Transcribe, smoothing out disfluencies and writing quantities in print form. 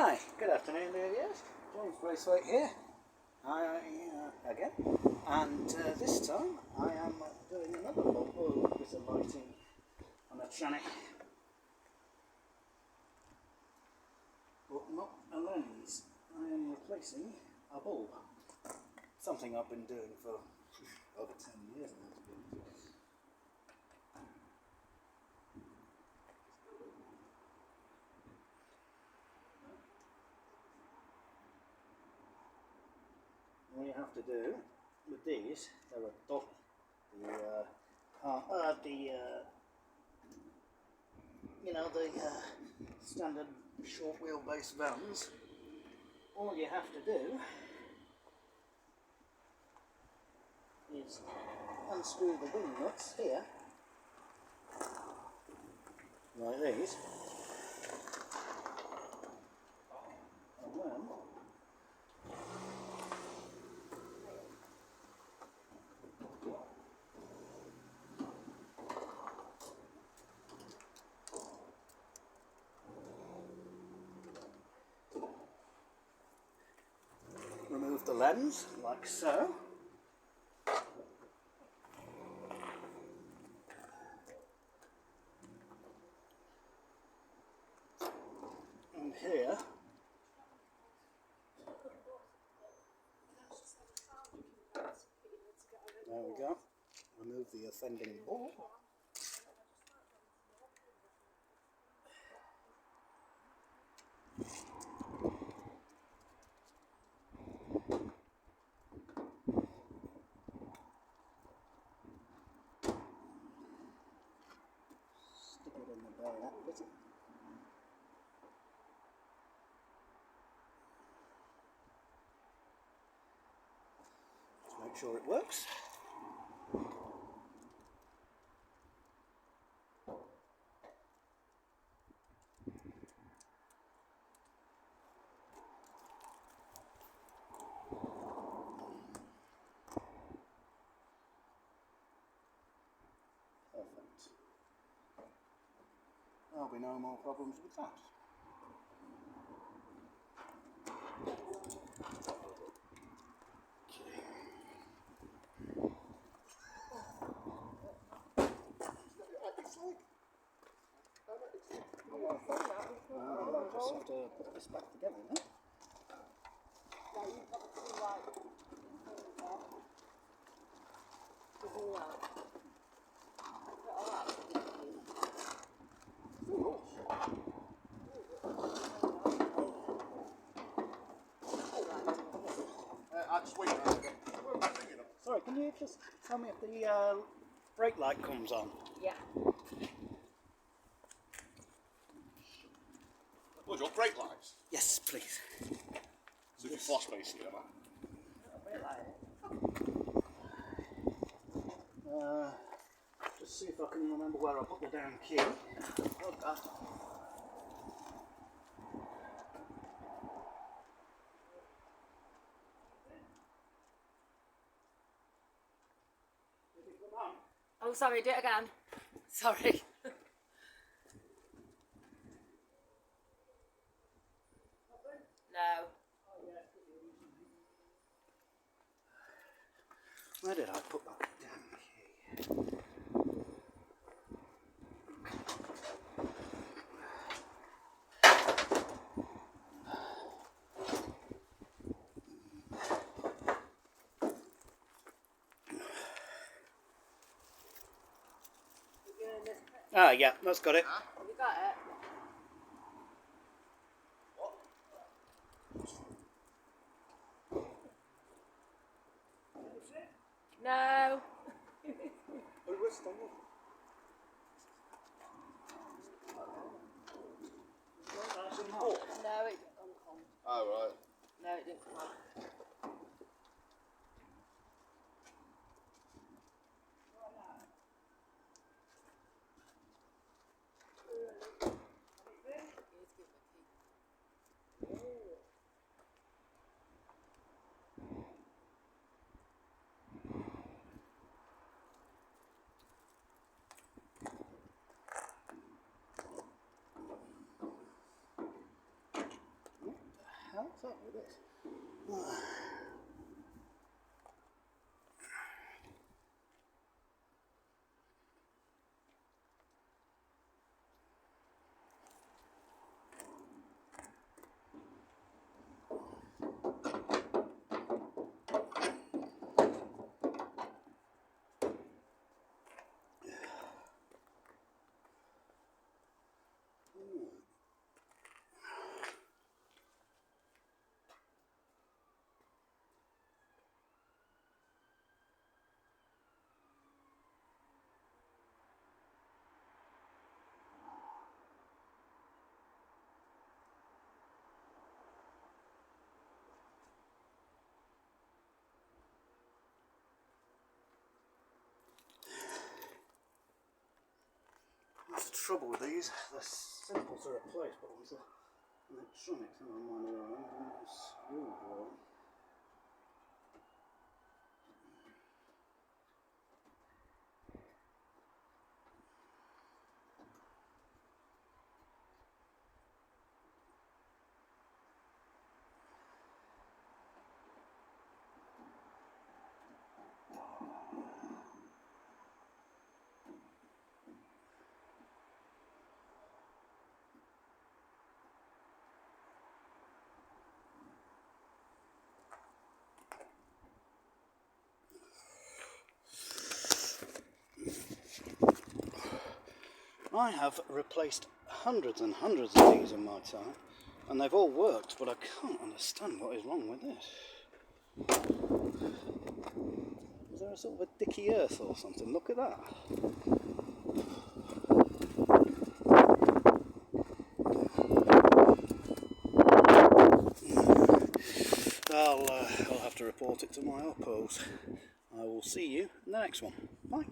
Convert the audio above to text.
Hi, good afternoon there, yes. James Braithwaite here, again, and this time I am doing another little bit of lighting on a tranny, but not a lens. I am replacing a bulb, something I've been doing for over 10 years now, to be honest. All you have to do with these, they're a doddle, the standard short wheelbase vans. All you have to do is unscrew the wing nuts here, like these, and then remove the lens, like so. And here, there we go, remove the offending ball. Stick it in the bayonet bit. Just make sure it works. Perfect. There'll be no more problems with that. Just have to put this back together now. Sorry, can you just tell me if the brake light comes on? Yeah. Well, do you want brake lights? Yes, please. So if you flash basically, am I? Just see if I can remember where I put the damn key. Oh, God. Oh, sorry, do it again. Sorry. No. Where did I put that damn key? Ah, yeah, that's got it. Have you got it? No. No, it didn't come. Oh, right. No, it didn't come. hell's up with this? That's the trouble with these, they're simple to replace, but with the electronics, I don't mind their own, and it's screw drawn. I have replaced hundreds and hundreds of these in my time, and they've all worked, but I can't understand what is wrong with this. Is there a sort of a dicky earth or something? Look at that. I'll have to report it to my oppos. I will see you in the next one. Bye.